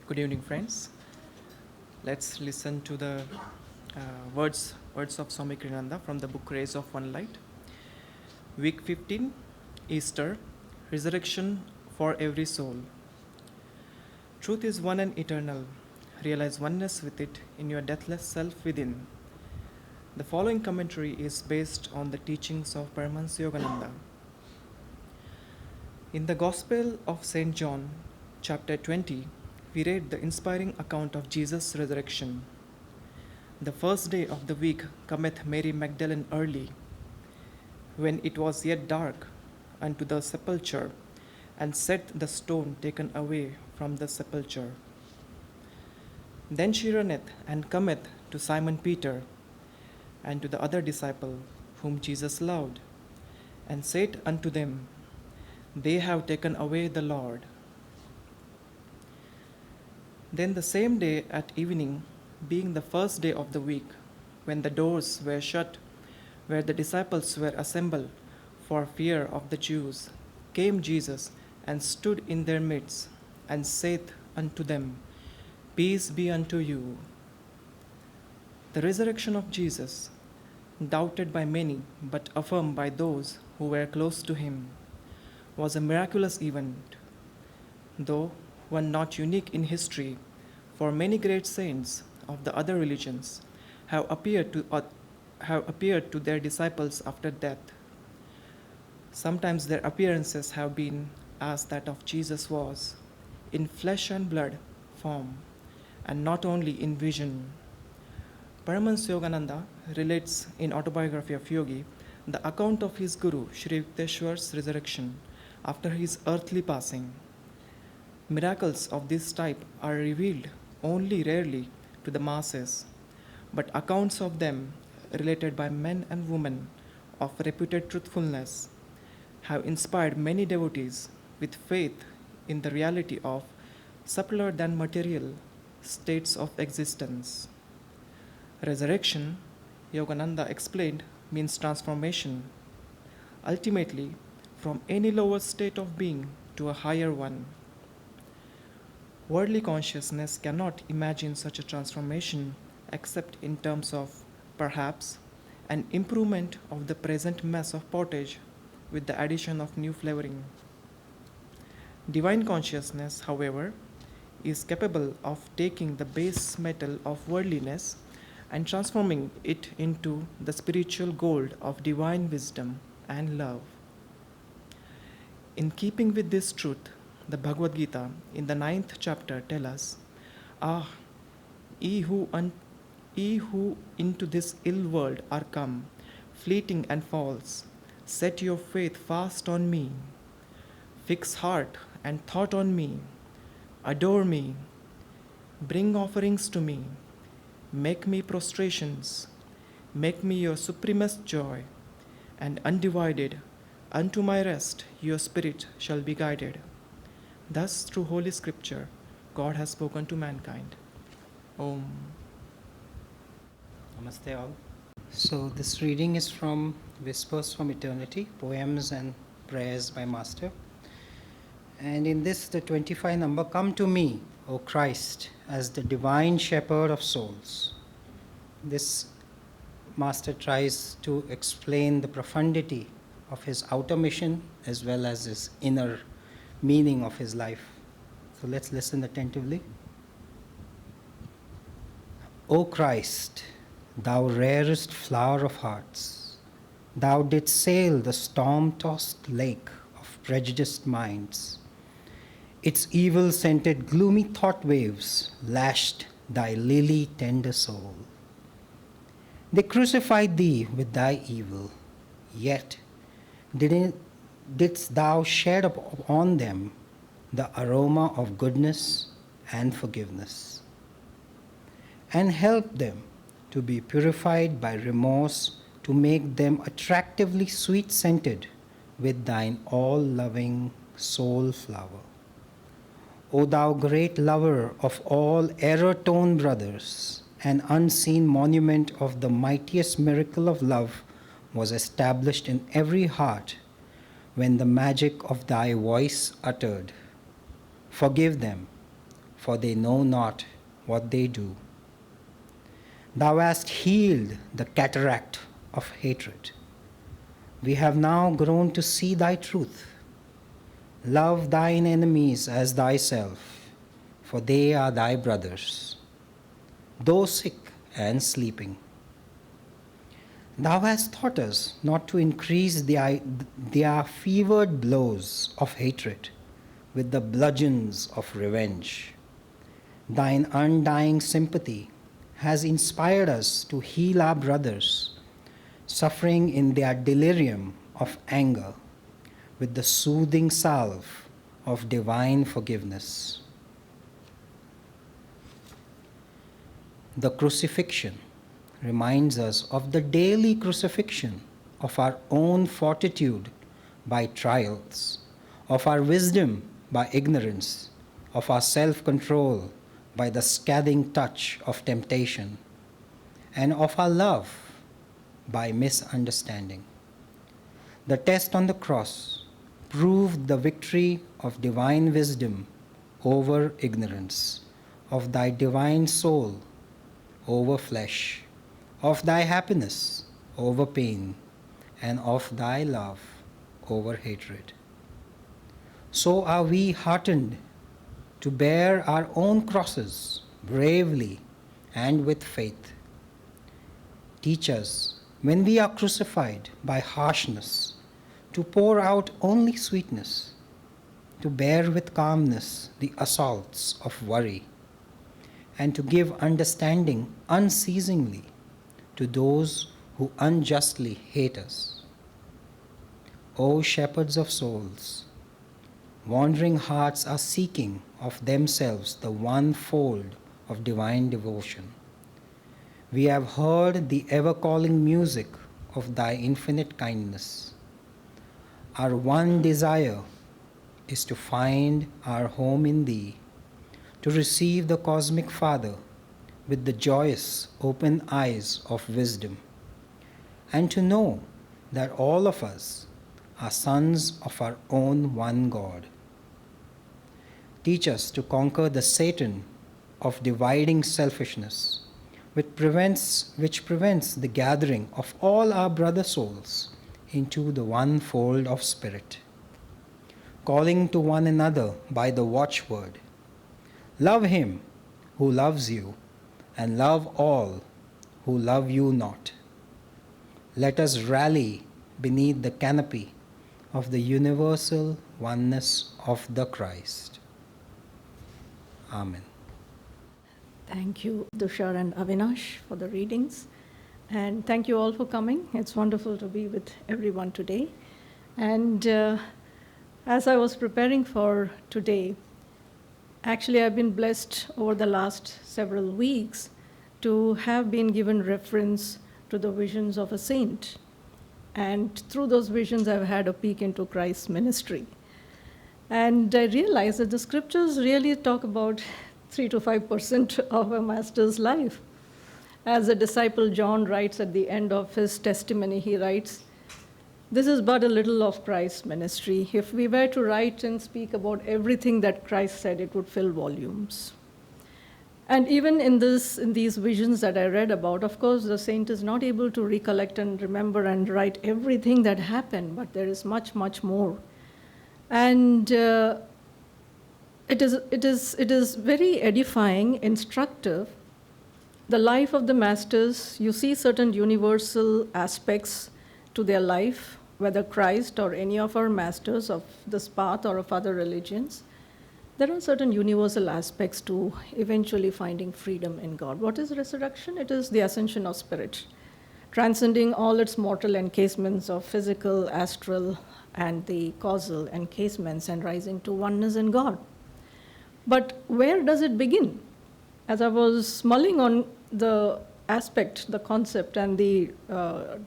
Good evening, friends. Let's listen to the words of Swami Kriyananda from the book Rays of One Light. Week 15, Easter, Resurrection for Every Soul. Truth is one and eternal. Realize oneness with it in your deathless self within. The following commentary is based on the teachings of Paramahansa Yogananda. In the Gospel of St. John, chapter 20, we read the inspiring account of Jesus' resurrection. The first day of the week cometh Mary Magdalene early, when it was yet dark, unto the sepulchre, and set the stone taken away from the sepulchre. Then she runneth and cometh to Simon Peter, and to the other disciple whom Jesus loved, and said unto them, They have taken away the Lord. Then the same day at evening, being the first day of the week, when the doors were shut, where the disciples were assembled for fear of the Jews, came Jesus and stood in their midst, and saith unto them, Peace be unto you. The resurrection of Jesus, doubted by many but affirmed by those who were close to him, was a miraculous event, though one not unique in history, for many great saints of the other religions have appeared to their disciples after death. Sometimes their appearances have been as that of Jesus was, in flesh and blood form, and not only in vision. Paramahansa Yogananda relates in Autobiography of Yogi the account of his Guru Sri Yukteswar's resurrection after his earthly passing. Miracles of this type are revealed only rarely to the masses, but accounts of them, related by men and women of reputed truthfulness, have inspired many devotees with faith in the reality of subtler than material states of existence. Resurrection, Yogananda explained, means transformation, ultimately from any lower state of being to a higher one. Worldly consciousness cannot imagine such a transformation except in terms of, perhaps, an improvement of the present mess of pottage with the addition of new flavoring. Divine consciousness, however, is capable of taking the base metal of worldliness and transforming it into the spiritual gold of divine wisdom and love. In keeping with this truth, the Bhagavad Gita in the 9th chapter tells us, Ah, ye who into this ill world are come, fleeting and false, set your faith fast on me, fix heart and thought on me, adore me, bring offerings to me, make me prostrations, make me your supremest joy, and undivided unto my rest your spirit shall be guided. Thus, through Holy Scripture, God has spoken to mankind. Om. Namaste all. So this reading is from Whispers from Eternity, Poems and Prayers by Master. And in this, the 25 number, Come to me, O Christ, as the divine shepherd of souls. This Master tries to explain the profundity of his outer mission as well as his inner meaning of his life. So let's listen attentively. O Christ, thou rarest flower of hearts, thou didst sail the storm-tossed lake of prejudiced minds. Its evil-scented gloomy thought waves lashed thy lily tender soul. They crucified thee with thy evil, yet didst thou shed upon them the aroma of goodness and forgiveness, and help them to be purified by remorse to make them attractively sweet-scented with thine all-loving soul flower. O thou great lover of all error-torn brothers, an unseen monument of the mightiest miracle of love was established in every heart when the magic of thy voice uttered, Forgive them, for they know not what they do. Thou hast healed the cataract of hatred. We have now grown to see thy truth. Love thine enemies as thyself, for they are thy brothers, though sick and sleeping. Thou hast taught us not to increase their fevered blows of hatred with the bludgeons of revenge. Thine undying sympathy has inspired us to heal our brothers, suffering in their delirium of anger, with the soothing salve of divine forgiveness. The crucifixion reminds us of the daily crucifixion of our own fortitude by trials, of our wisdom by ignorance, of our self-control by the scathing touch of temptation, and of our love by misunderstanding. The test on the cross proved the victory of divine wisdom over ignorance, of thy divine soul over flesh, of thy happiness over pain, and of thy love over hatred. So are we heartened to bear our own crosses bravely and with faith. Teach us, when we are crucified by harshness, to pour out only sweetness, to bear with calmness the assaults of worry, and to give understanding unceasingly to those who unjustly hate us. O shepherds of souls, wandering hearts are seeking of themselves the one fold of divine devotion. We have heard the ever-calling music of thy infinite kindness. Our one desire is to find our home in thee, to receive the Cosmic Father with the joyous open eyes of wisdom, and to know that all of us are sons of our own one God. Teach us to conquer the Satan of dividing selfishness, which prevents the gathering of all our brother souls into the one fold of spirit, calling to one another by the watchword, love him who loves you, and love all who love you not. Let us rally beneath the canopy of the universal oneness of the Christ. Amen. Thank you, Tushar and Avinash, for the readings. And thank you all for coming. It's wonderful to be with everyone today. And as I was preparing for today, actually I've been blessed over the last several weeks to have been given reference to the visions of a saint. And through those visions, I've had a peek into Christ's ministry. And I realized that the scriptures really talk about 3 to 5% of a master's life. As the disciple John writes at the end of his testimony, he writes, "This is but a little of Christ's ministry. If we were to write and speak about everything that Christ said, it would fill volumes." And even in these visions that I read about, of course, the saint is not able to recollect and remember and write everything that happened, but there is much, much more. And it is very edifying, instructive. The life of the masters, you see certain universal aspects to their life, whether Christ or any of our masters of this path or of other religions. There are certain universal aspects to eventually finding freedom in God. What is resurrection? It is the ascension of spirit, transcending all its mortal encasements of physical, astral, and the causal encasements, and rising to oneness in God. But where does it begin? As I was mulling on the aspect, the concept, and the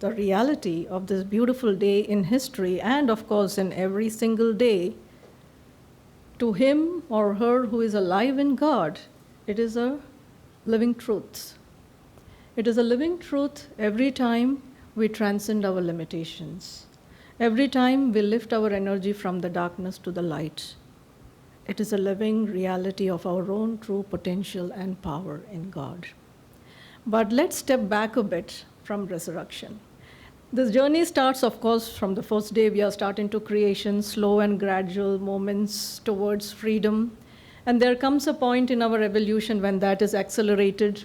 reality of this beautiful day in history, and of course in every single day, to him or her who is alive in God, it is a living truth. It is a living truth every time we transcend our limitations, every time we lift our energy from the darkness to the light, It is a living reality of our own true potential and power in God. But let's step back a bit from resurrection. This journey starts, of course, from the first day we are starting to creation, slow and gradual moments towards freedom. And there comes a point in our evolution when that is accelerated.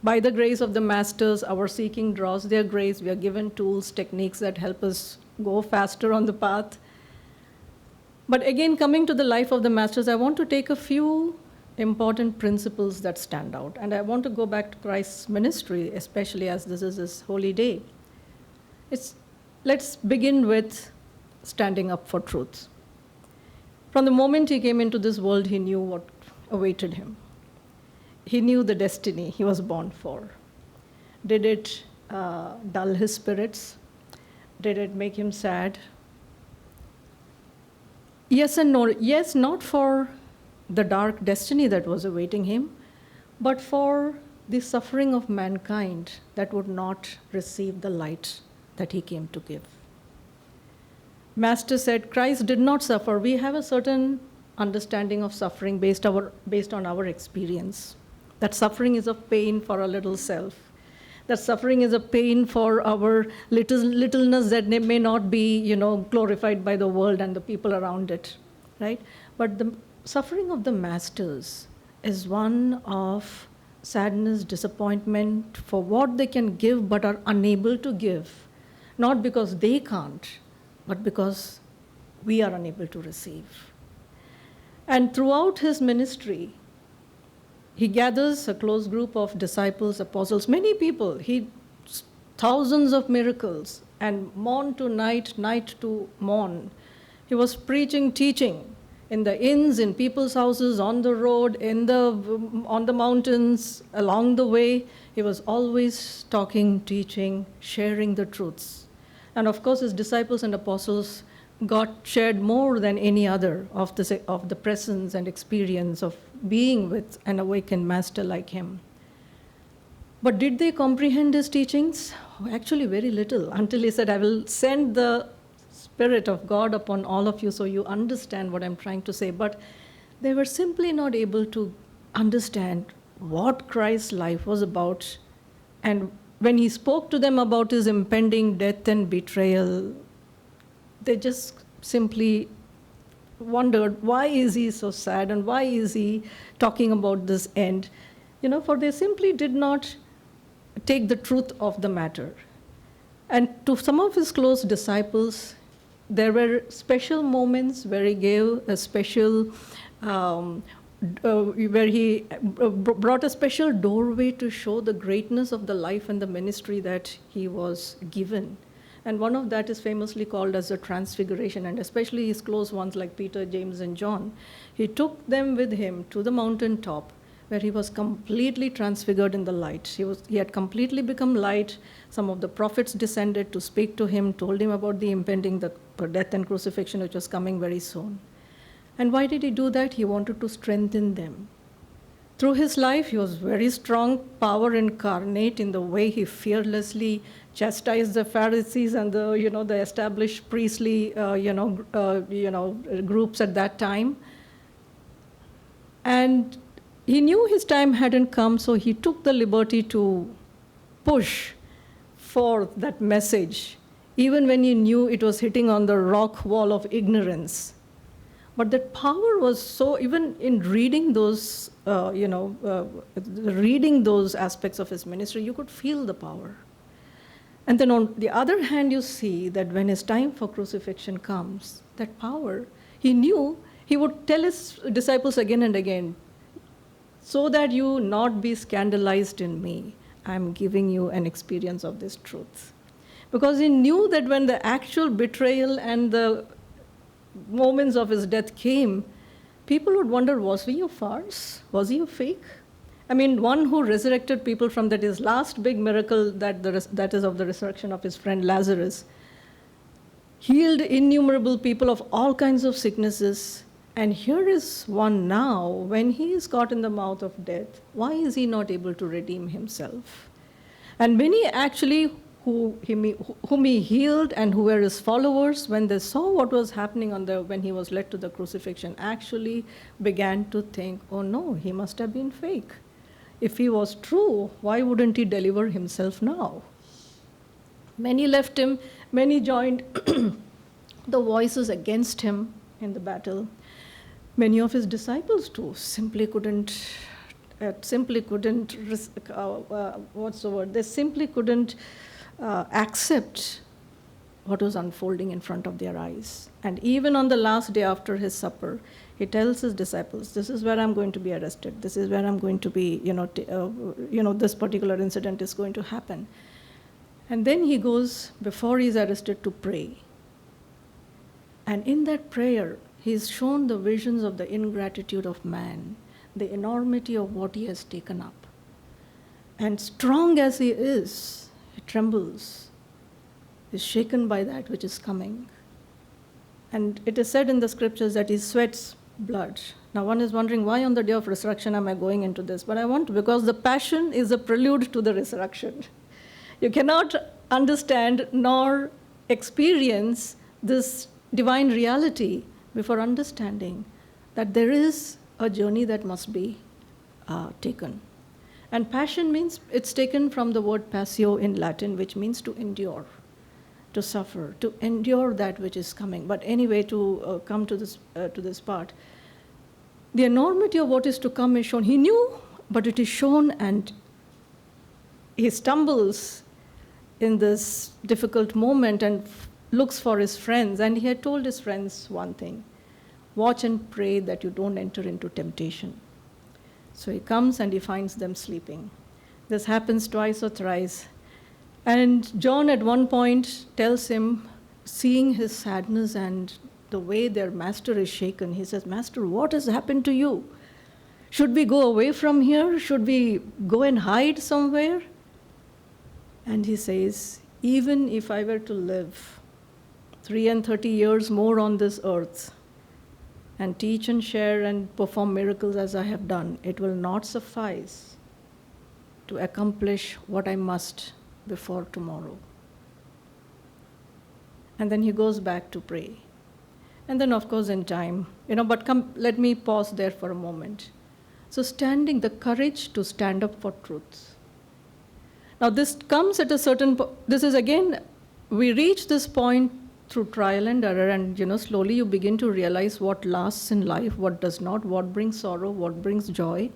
By the grace of the masters, our seeking draws their grace. We are given tools, techniques that help us go faster on the path. But again, coming to the life of the masters, I want to take a few important principles that stand out. And I want to go back to Christ's ministry, especially as this is his holy day. Let's begin with standing up for truth. From the moment he came into this world, he knew what awaited him. He knew the destiny he was born for. Did it dull his spirits? Did it make him sad? Yes and no. Yes, not for the dark destiny that was awaiting him, but for the suffering of mankind that would not receive the light that he came to give. Master said, Christ did not suffer. We have a certain understanding of suffering based on our experience. That suffering is a pain for our little self. That suffering is a pain for our littleness that may not be, glorified by the world and the people around it, right? But the suffering of the masters is one of sadness, disappointment for what they can give but are unable to give. Not because they can't, but because we are unable to receive. And throughout his ministry, he gathers a close group of disciples, apostles, many people. Thousands of miracles, and morn to night, night to morn. He was preaching, teaching in the inns, in people's houses, on the road, on the mountains, along the way. He was always talking, teaching, sharing the truths. And of course, his disciples and apostles shared more than any other of the presence and experience of being with an awakened master like him. But did they comprehend his teachings? Actually, very little, until he said, I will send the Spirit of God upon all of you so you understand what I'm trying to say. But they were simply not able to understand what Christ's life was about. And when he spoke to them about his impending death and betrayal, they just simply wondered, why is he so sad and why is he talking about this end? For they simply did not take the truth of the matter. And to some of his close disciples, there were special moments where he gave a special, where he brought a special doorway to show the greatness of the life and the ministry that he was given. And one of that is famously called as the Transfiguration, and especially his close ones like Peter, James, and John. He took them with him to the mountaintop where he was completely transfigured in the light. He had completely become light. Some of the prophets descended to speak to him, told him about the impending death and crucifixion which was coming very soon. And why did he do that? He wanted to strengthen them. Through his life, he was very strong, power incarnate in the way he fearlessly chastised the Pharisees and the established priestly groups at that time. And he knew his time hadn't come, so he took the liberty to push for that message, even when he knew it was hitting on the rock wall of ignorance. But that power was so, even in reading those, reading those aspects of his ministry, you could feel the power. And then on the other hand, you see that when his time for crucifixion comes, that power, he knew he would tell his disciples again and again, so that you not be scandalized in me, I'm giving you an experience of this truth. Because he knew that when the actual betrayal and the moments of his death came, people would wonder, was he a farce? Was he a fake? I mean, one who resurrected people from that, his last big miracle, that is of the resurrection of his friend Lazarus, healed innumerable people of all kinds of sicknesses. And here is one now, when he is caught in the mouth of death, why is he not able to redeem himself? And many actually whom he healed and who were his followers, when they saw what was happening when he was led to the crucifixion, actually began to think, oh no, he must have been fake. If he was true, why wouldn't he deliver himself now? Many left him, many joined the voices against him in the battle. Many of his disciples too simply couldn't, They simply couldn't accept what was unfolding in front of their eyes. And even on the last day after his supper, he tells his disciples, this is where I'm going to be arrested. This is where I'm going to be, this particular incident is going to happen. And then he goes, before he's arrested, to pray. And in that prayer, he's shown the visions of the ingratitude of man, the enormity of what he has taken up. And strong as he is, he trembles, is shaken by that which is coming. And it is said in the scriptures that he sweats blood. Now one is wondering, why on the day of resurrection am I going into this? But I want to, because the passion is a prelude to the resurrection. You cannot understand nor experience this divine reality before understanding that there is a journey that must be taken. And passion means, it's taken from the word passio in Latin, which means to endure, to suffer, to endure that which is coming. But anyway, to come to this part, the enormity of what is to come is shown. He knew, but it is shown, and he stumbles in this difficult moment and looks for his friends. And he had told his friends one thing: watch and pray that you don't enter into temptation. So he comes and he finds them sleeping. This happens twice or thrice. And John at one point tells him, seeing his sadness and the way their master is shaken, he says, Master, what has happened to you? Should we go away from here? Should we go and hide somewhere? And he says, even if I were to live 33 years more on this earth, and teach and share and perform miracles as I have done, it will not suffice to accomplish what I must before tomorrow. And then he goes back to pray. And then, of course, in time, let me pause there for a moment. So the courage to stand up for truth. Now this comes at a certain this is again, we reach this point through trial and error, and slowly you begin to realize what lasts in life, what does not, what brings sorrow, what brings joy.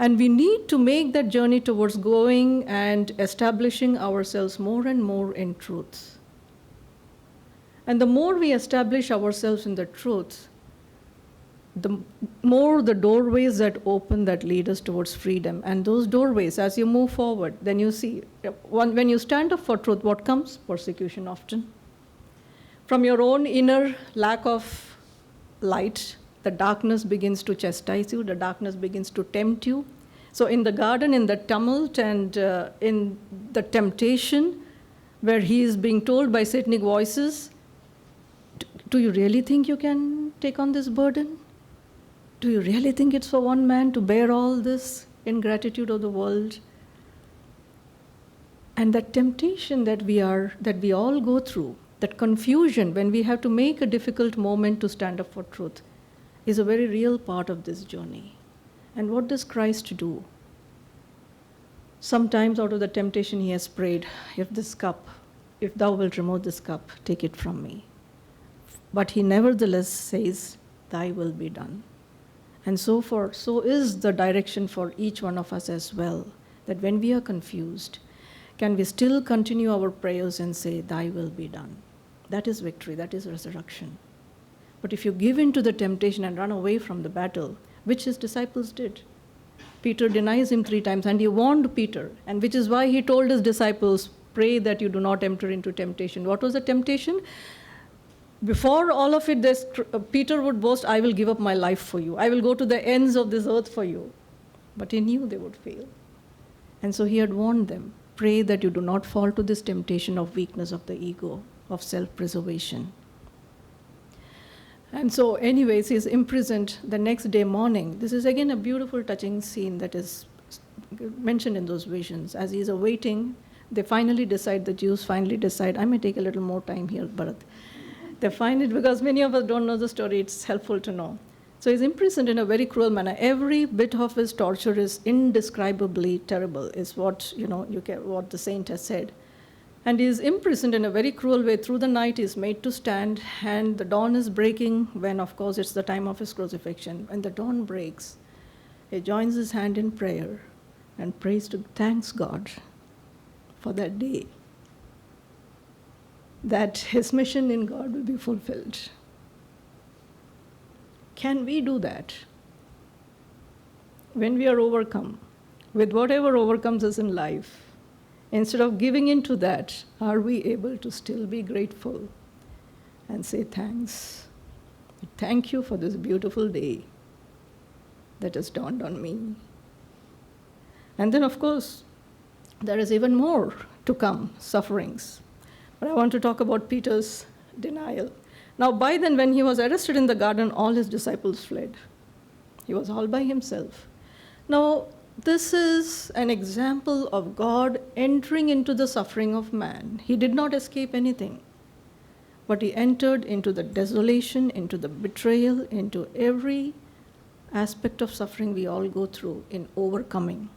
And we need to make that journey towards going and establishing ourselves more and more in truth. And the more we establish ourselves in the truth, the more the doorways that open that lead us towards freedom. And those doorways, as you move forward, then you see, when you stand up for truth, what comes? Persecution often. From your own inner lack of light, the darkness begins to chastise you, the darkness begins to tempt you. So in the garden, in the tumult and in the temptation, where he is being told by satanic voices, do you really think you can take on this burden? Do you really think it's for one man to bear all this ingratitude of the world? And that temptation that we all go through, that confusion when we have to make a difficult moment to stand up for truth, is a very real part of this journey. And what does Christ do? Sometimes out of the temptation he has prayed, if thou wilt remove this cup, take it from me. But he nevertheless says, thy will be done. And so is the direction for each one of us as well, that when we are confused, can we still continue our prayers and say, thy will be done? That is victory, that is resurrection. But if you give in to the temptation and run away from the battle, which his disciples did, Peter denies him 3 times, and he warned Peter, and which is why he told his disciples, pray that you do not enter into temptation. What was the temptation? Before all of it, Peter would boast, I will give up my life for you. I will go to the ends of this earth for you. But he knew they would fail. And so he had warned them, pray that you do not fall to this temptation of weakness of the ego, of self-preservation. And so anyways, he's imprisoned the next day morning. This is again a beautiful, touching scene that is mentioned in those visions. As he's awaiting they finally decide, the Jews finally decide, I may take a little more time here, Bharat. They find it, because many of us don't know the story, it's helpful to know. So he's imprisoned in a very cruel manner. Every bit of his torture is indescribably terrible, is what, what the saint has said. And he is imprisoned in a very cruel way. Through the night, he is made to stand, and the dawn is breaking when, of course, it's the time of his crucifixion. When the dawn breaks, he joins his hand in prayer and thanks God for that day, that his mission in God will be fulfilled. Can we do that when we are overcome with whatever overcomes us in life? Instead of giving in to that, are we able to still be grateful and say thanks? Thank you for this beautiful day that has dawned on me. And then, of course, there is even more to come, sufferings. But I want to talk about Peter's denial. Now, by then, when he was arrested in the garden, all his disciples fled. He was all by himself. Now, this is an example of God entering into the suffering of man. He did not escape anything, but he entered into the desolation, into the betrayal, into every aspect of suffering we all go through in overcoming.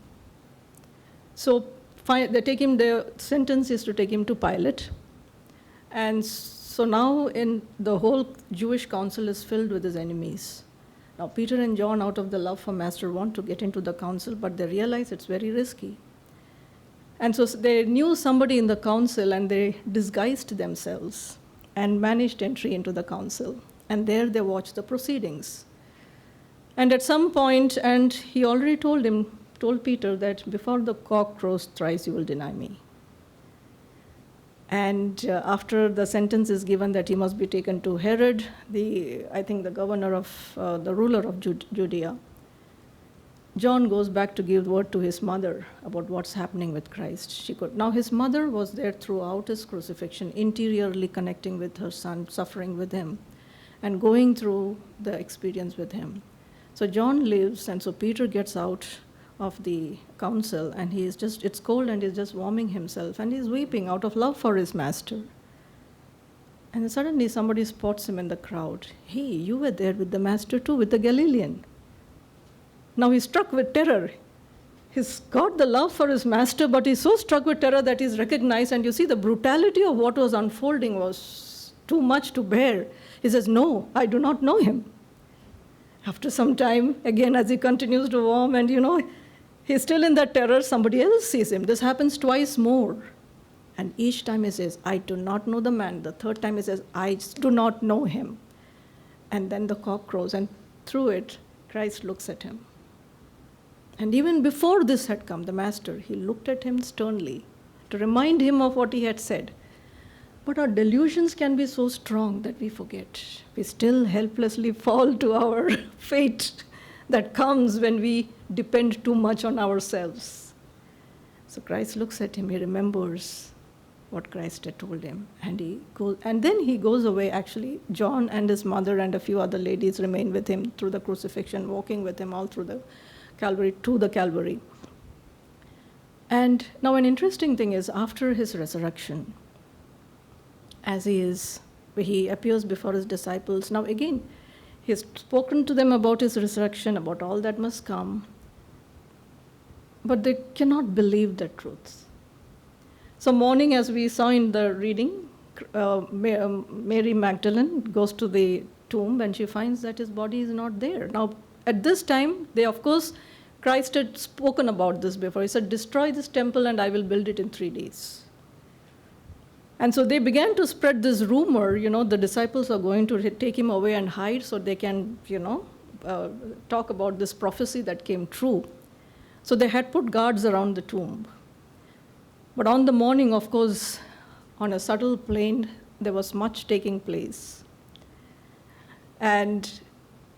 So the sentence is to take him to Pilate. And so now the whole Jewish council is filled with his enemies. Now, Peter and John, out of the love for Master, want to get into the council, but they realize it's very risky. And so they knew somebody in the council, and they disguised themselves and managed entry into the council. And there they watched the proceedings. And at some point, and he already told Peter that before the cock crows thrice, you will deny me. And after the sentence is given that he must be taken to Herod, I think the governor of, the ruler of Judea, John goes back to give word to his mother about what's happening with Christ. Now his mother was there throughout his crucifixion, interiorly connecting with her son, suffering with him, and going through the experience with him. So John lives, and so Peter gets out of the council, and it's cold, and he's just warming himself, and he's weeping out of love for his master. And then suddenly somebody spots him in the crowd. Hey, you were there with the master too, with the Galilean. Now he's struck with terror. He's got the love for his master, but he's so struck with terror that he's recognized, and you see the brutality of what was unfolding was too much to bear. He says, no, I do not know him. After some time, again, as he continues to warm, and he's still in that terror, somebody else sees him. This happens twice more. And each time he says, I do not know the man. The third time he says, I do not know him. And then the cock crows, and through it, Christ looks at him. And even before this had come, the master, he looked at him sternly to remind him of what he had said. But our delusions can be so strong that we forget. We still helplessly fall to our fate that comes when we depend too much on ourselves. So Christ looks at him, he remembers what Christ had told him, and then he goes away. Actually, John and his mother and a few other ladies remain with him through the crucifixion, walking with him all through the Calvary, to the Calvary. And now an interesting thing is, after his resurrection, as he appears before his disciples. Now again, he's spoken to them about his resurrection, about all that must come, but they cannot believe the truth. So morning, as we saw in the reading, Mary Magdalene goes to the tomb, and she finds that his body is not there. Now at this time, Christ had spoken about this before. He said, destroy this temple and I will build it in 3 days. And so they began to spread this rumor, the disciples are going to take him away and hide so they can, talk about this prophecy that came true. So they had put guards around the tomb. But on the morning, of course, on a subtle plane, there was much taking place. And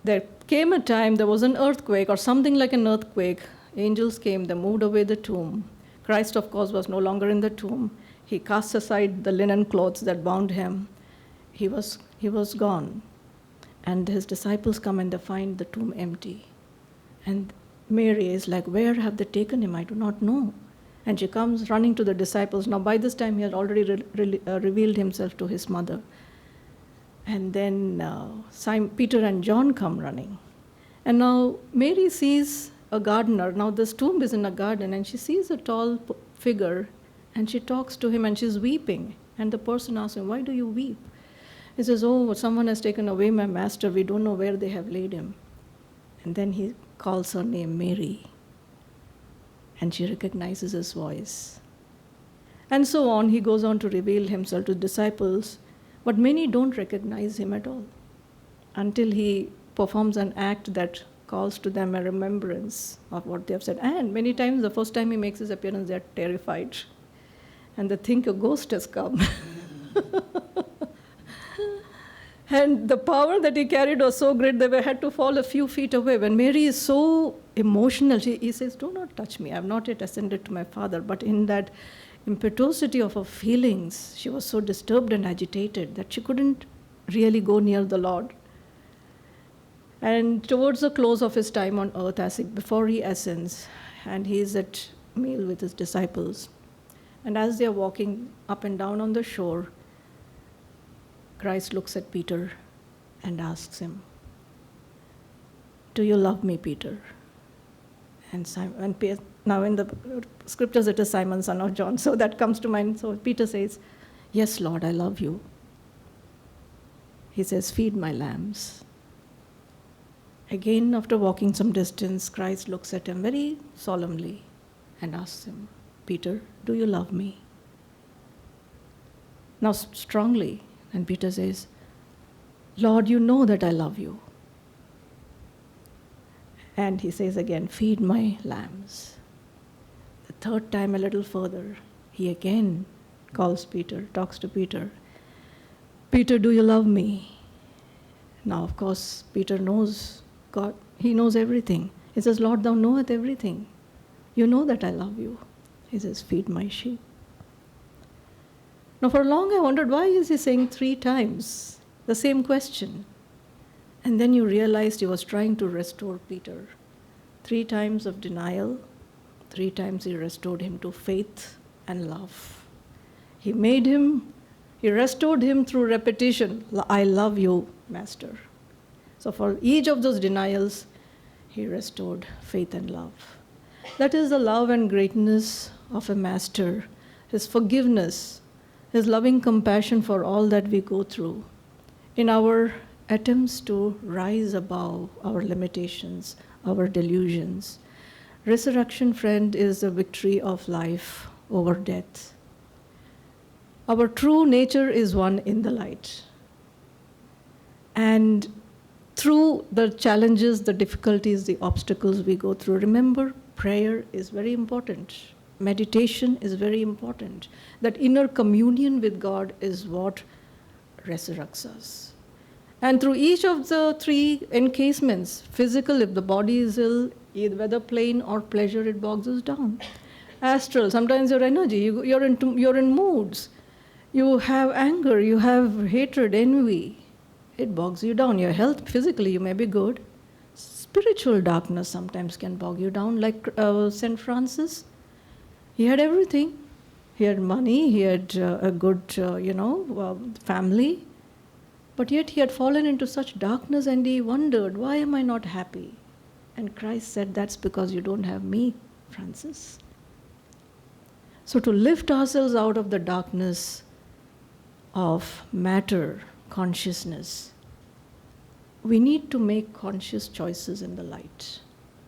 there came a time, there was an earthquake or something like an earthquake. Angels came, they moved away the tomb. Christ, of course, was no longer in the tomb. He cast aside the linen clothes that bound him. He was gone. And his disciples come and they find the tomb empty. And Mary is like, where have they taken him? I do not know. And she comes running to the disciples. Now, by this time, he had already revealed himself to his mother. And then Peter and John come running. And now Mary sees a gardener. Now this tomb is in a garden, and she sees a tall figure, and she talks to him, and she's weeping. And the person asks him, "Why do you weep?" He says, "Oh, someone has taken away my master. We don't know where they have laid him." And then he calls her name Mary. And she recognizes his voice. And so on, he goes on to reveal himself to disciples, but many don't recognize him at all until he performs an act that calls to them a remembrance of what they have said. And many times, the first time he makes his appearance, they are terrified. And they think a ghost has come. And the power that he carried was so great that they had to fall a few feet away. When Mary is so emotional, he says, "Do not touch me. I have not yet ascended to my Father." But in that impetuosity of her feelings, she was so disturbed and agitated that she couldn't really go near the Lord. And towards the close of his time on earth, before he ascends, and he is at meal with his disciples, and as they are walking up and down on the shore, Christ looks at Peter and asks him, "Do you love me, Peter?" And now in the scriptures it is Simon, son of John, so that comes to mind. So Peter says, "Yes, Lord, I love you." He says, "Feed my lambs." Again, after walking some distance, Christ looks at him very solemnly and asks him, "Peter, do you love me?" Now strongly. And Peter says, "Lord, you know that I love you." And he says again, "Feed my lambs." The third time, a little further, he again calls Peter, talks to Peter. "Peter, do you love me?" Now, of course, Peter knows God. He knows everything. He says, "Lord, thou knowest everything. You know that I love you." He says, "Feed my sheep." Now, for long I wondered, why is he saying 3 times the same question? And then you realized he was trying to restore Peter. 3 times of denial, 3 times he restored him to faith and love. He restored him through repetition. "I love you, Master." So for each of those denials, he restored faith and love. That is the love and greatness of a master, his forgiveness, his loving compassion for all that we go through. In our attempts to rise above our limitations, our delusions, resurrection, friend, is the victory of life over death. Our true nature is one in the light. And through the challenges, the difficulties, the obstacles we go through, remember, prayer is very important. Meditation is very important. That inner communion with God is what resurrects us. And through each of the 3 encasements, physical, if the body is ill, either whether pain or pleasure, it bogs us down. Astral, sometimes your energy, you're in moods. You have anger, you have hatred, envy. It bogs you down. Your health, physically, you may be good. Spiritual darkness sometimes can bog you down, like St. Francis. He had everything. He had money, he had a good, family. But yet he had fallen into such darkness and he wondered, why am I not happy? And Christ said, that's because you don't have me, Francis. So to lift ourselves out of the darkness of matter, consciousness, we need to make conscious choices in the light.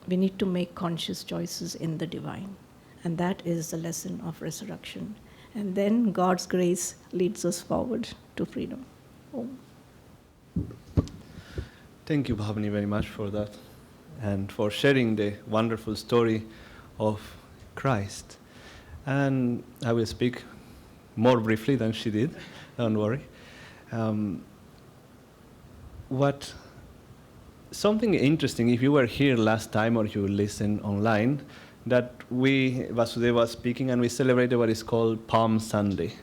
We need to make conscious choices in the divine. And that is the lesson of resurrection. And then God's grace leads us forward to freedom. Om. Thank you, Bhavani, very much for that and for sharing the wonderful story of Christ. And I will speak more briefly than she did, don't worry. Something interesting, if you were here last time or you listened online, that Vasudeva was speaking and we celebrated what is called Palm Sunday.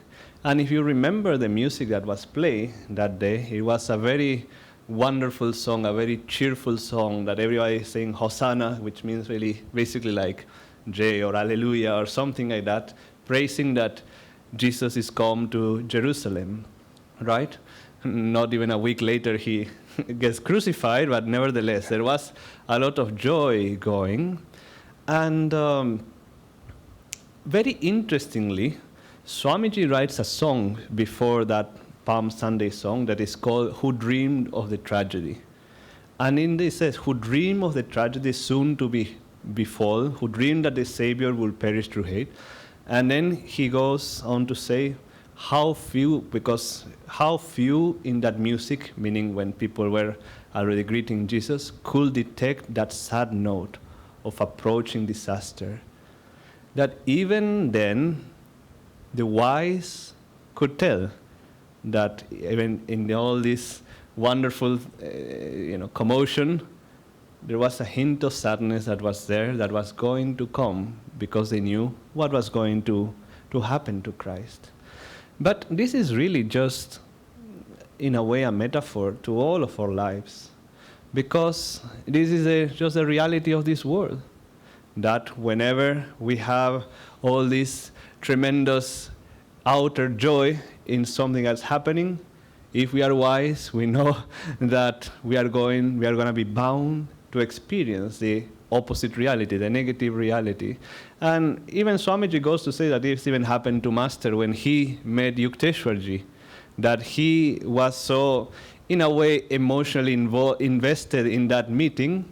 And if you remember the music that was played that day, it was a very wonderful song, a very cheerful song that everybody sang Hosanna, which means really basically like J or Alleluia or something like that, praising that Jesus is come to Jerusalem, right? Not even a week later he gets crucified, but nevertheless, there was a lot of joy going. And very interestingly, Swamiji writes a song before that Palm Sunday song that is called Who Dreamed of the Tragedy. And in this it says, who dreamed of the tragedy soon to befall, who dreamed that the Savior will perish through hate. And then he goes on to say, how few in that music, meaning when people were already greeting Jesus, could detect that sad note of approaching disaster. That even then, the wise could tell that even in all this wonderful commotion, there was a hint of sadness that was there, that was going to come, because they knew what was going to happen to Christ. But this is really just, in a way, a metaphor to all of our lives, because this is just a reality of this world, that whenever we have all this tremendous outer joy in something that's happening, if we are wise, we know that we are going to be bound to experience the opposite reality, the negative reality. And even Swamiji goes to say that this even happened to Master when he met Yukteswarji, that he was so, in a way, emotionally invested in that meeting,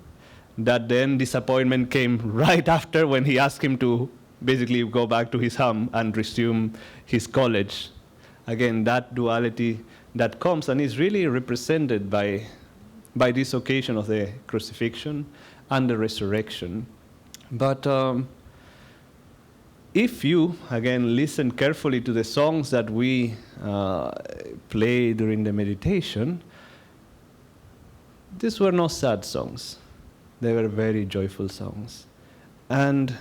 that then disappointment came right after when he asked him to basically go back to his home and resume his college. Again, that duality that comes and is really represented by this occasion of the crucifixion and the resurrection. But if you, again, listen carefully to the songs that we play during the meditation, these were not sad songs. They were very joyful songs. And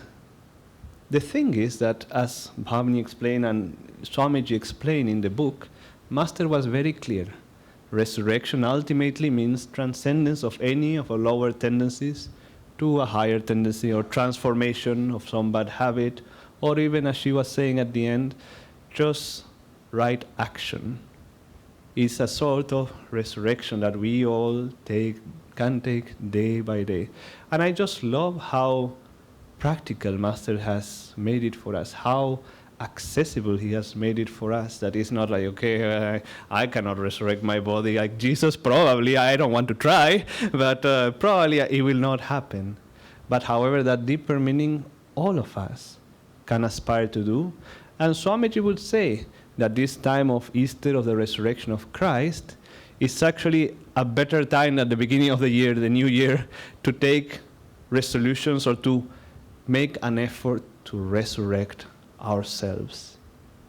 the thing is that, as Bhavani explained and Swamiji explained in the book, Master was very clear. Resurrection ultimately means transcendence of any of our lower tendencies to a higher tendency, or transformation of some bad habit, or even, as she was saying at the end, just right action. It's a sort of resurrection that we all can take day by day. And I just love how practical Master has made it for us, how accessible he has made it for us, that it's not like, okay, I cannot resurrect my body like Jesus, probably, I don't want to try, but probably it will not happen. But however, that deeper meaning, all of us can aspire to do. And Swamiji would say that this time of Easter, of the resurrection of Christ, is actually a better time at the beginning of the year, the new year, to take resolutions or to make an effort to resurrect ourselves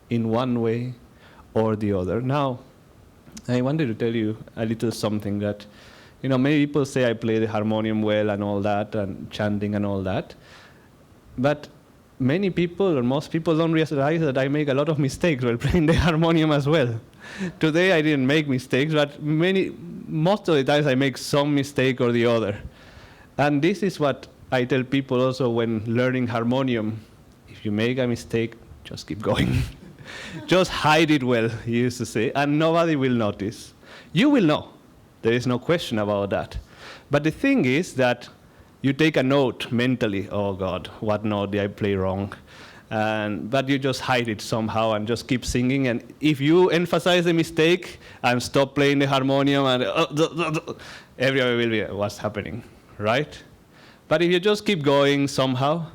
in one way or the other. Now, I wanted to tell you a little something that, many people say I play the harmonium well and all that, and chanting and all that, but many people, or most people, don't realize that I make a lot of mistakes while playing the harmonium as well. Today I didn't make mistakes, but most of the times I make some mistake or the other. And this is what I tell people also when learning harmonium. If you make a mistake, just keep going. Just hide it well, he used to say, and nobody will notice. You will know. There is no question about that. But the thing is that you take a note mentally, oh God, what note did I play wrong? But you just hide it somehow and just keep singing. And if you emphasize the mistake and stop playing the harmonium, and everybody will be, what's happening, right? But if you just keep going somehow,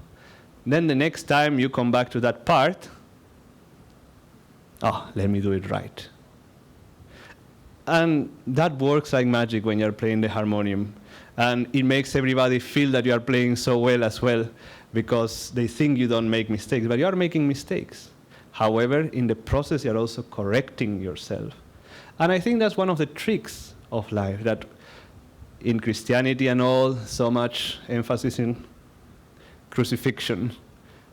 then the next time you come back to that part, let me do it right. And that works like magic when you're playing the harmonium. And it makes everybody feel that you are playing so well as well, because they think you don't make mistakes, but you are making mistakes. However, in the process, you're also correcting yourself. And I think that's one of the tricks of life, that in Christianity and all, so much emphasis in crucifixion,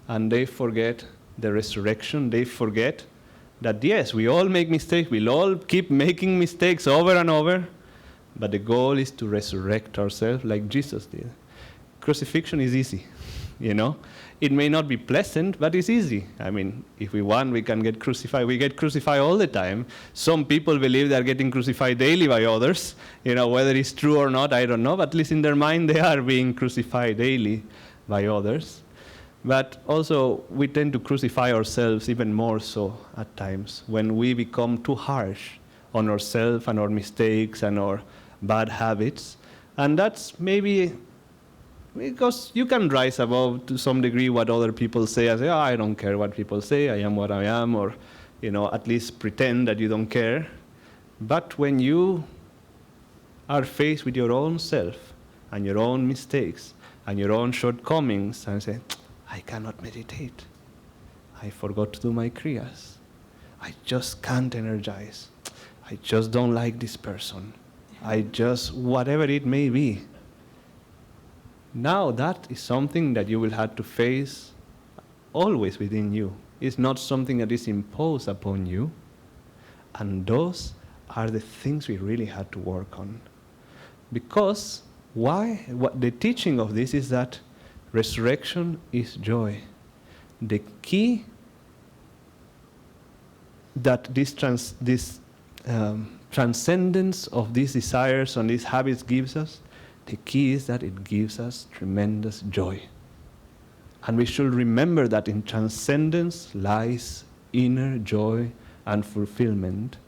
and they forget the resurrection. They forget that, yes, we all make mistakes, we'll all keep making mistakes over and over, but the goal is to resurrect ourselves like Jesus did. Crucifixion is easy. you know. It may not be pleasant, but it's easy. I mean, if we want, we can get crucified. We get crucified all the time. Some people believe they're getting crucified daily by others. You know, whether it's true or not, I don't know. But at least in their mind, they are being crucified daily by others. But also, we tend to crucify ourselves even more so at times when we become too harsh on ourselves and our mistakes and our bad habits. And that's maybe because you can rise above to some degree what other people say. I say, oh, I don't care what people say, I am what I am, or, you know, at least pretend that you don't care. But when you are faced with your own self and your own mistakes and your own shortcomings and say, I cannot meditate, I forgot to do my kriyas, I just can't energize, I just don't like this person, I just, whatever it may be. Now that is something that you will have to face always within you. It's not something that is imposed upon you. And those are the things we really have to work on. Because why? What the teaching of this is that resurrection is joy. The key that this transcendence of these desires and these habits gives us, the key is that it gives us tremendous joy. And we should remember that in transcendence lies inner joy and fulfillment.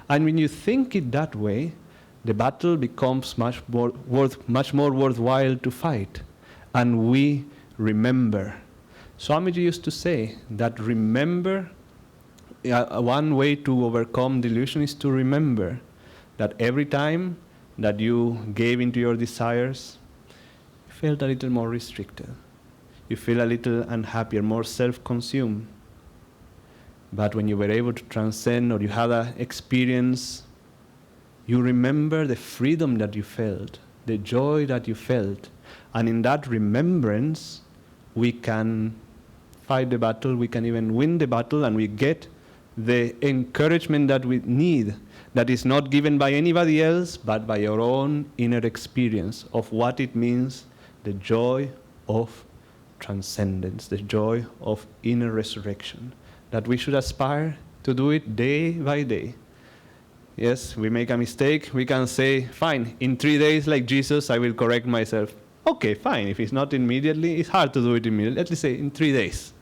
And when you think it that way, the battle becomes much more worthwhile to fight. And we remember. Swamiji used to say that one way to overcome delusion is to remember that every time that you gave into your desires, you felt a little more restricted. You feel a little unhappier, more self-consumed. But when you were able to transcend or you had an experience, you remember the freedom that you felt, the joy that you felt. And in that remembrance, we can fight the battle, we can even win the battle, and we get the encouragement that we need, that is not given by anybody else, but by your own inner experience of what it means, the joy of transcendence, the joy of inner resurrection, that we should aspire to do it day by day. Yes, we make a mistake, we can say, fine, in 3 days, like Jesus, I will correct myself. Okay, fine, if it's not immediately, it's hard to do it immediately. Let me say in 3 days.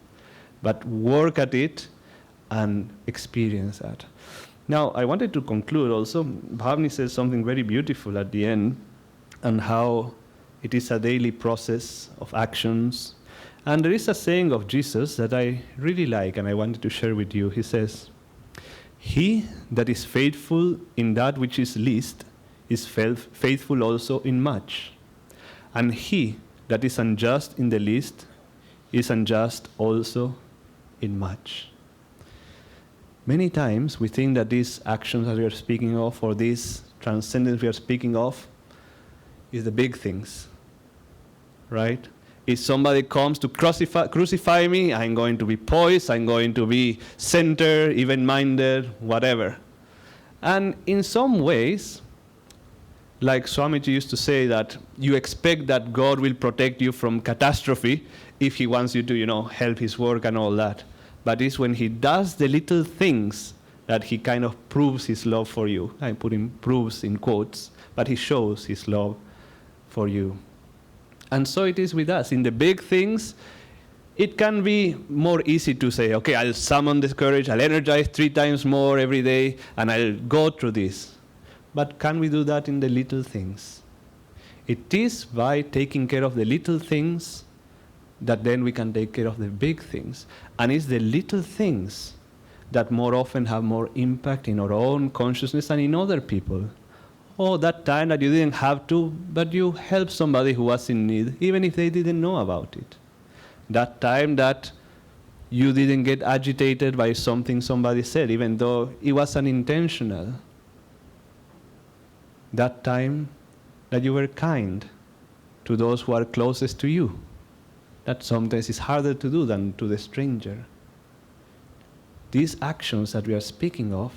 But work at it and experience that. Now, I wanted to conclude also. Bhavani says something very beautiful at the end, and how it is a daily process of actions. And there is a saying of Jesus that I really like, and I wanted to share with you. He says, "He that is faithful in that which is least is faithful also in much. And he that is unjust in the least is unjust also in much." Many times we think that these actions that we are speaking of, or this transcendence we are speaking of, is the big things, right? If somebody comes to crucify me, I'm going to be poised, I'm going to be centered, even-minded, whatever. And in some ways, like Swamiji used to say, that you expect that God will protect you from catastrophe if he wants you to, help his work and all that. But it's when he does the little things that he kind of proves his love for you. I put in proves in quotes, but he shows his love for you. And so it is with us. In the big things, it can be more easy to say, okay, I'll summon this courage, I'll energize 3 times more every day, and I'll go through this. But can we do that in the little things? It is by taking care of the little things that then we can take care of the big things. And it's the little things that more often have more impact in our own consciousness and in other people. Oh, that time that you didn't have to, but you helped somebody who was in need, even if they didn't know about it. That time that you didn't get agitated by something somebody said, even though it was unintentional. That time that you were kind to those who are closest to you. That sometimes is harder to do than to the stranger. These actions that we are speaking of,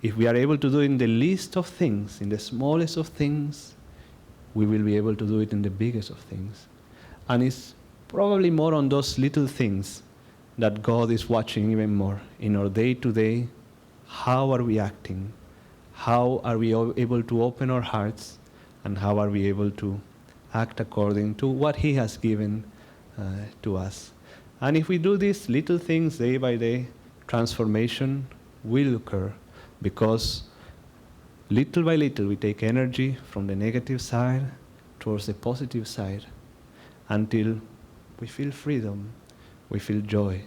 if we are able to do it in the least of things, in the smallest of things, we will be able to do it in the biggest of things. And it's probably more on those little things that God is watching even more in our day-to-day. How are we acting? How are we able to open our hearts? And how are we able to act according to what He has given to us? And if we do these little things day by day, transformation will occur, because little by little we take energy from the negative side towards the positive side, until we feel freedom, we feel joy,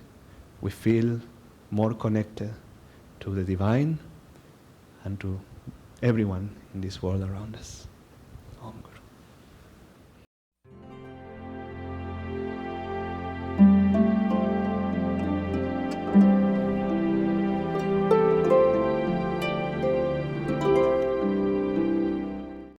we feel more connected to the divine and to everyone in this world around us.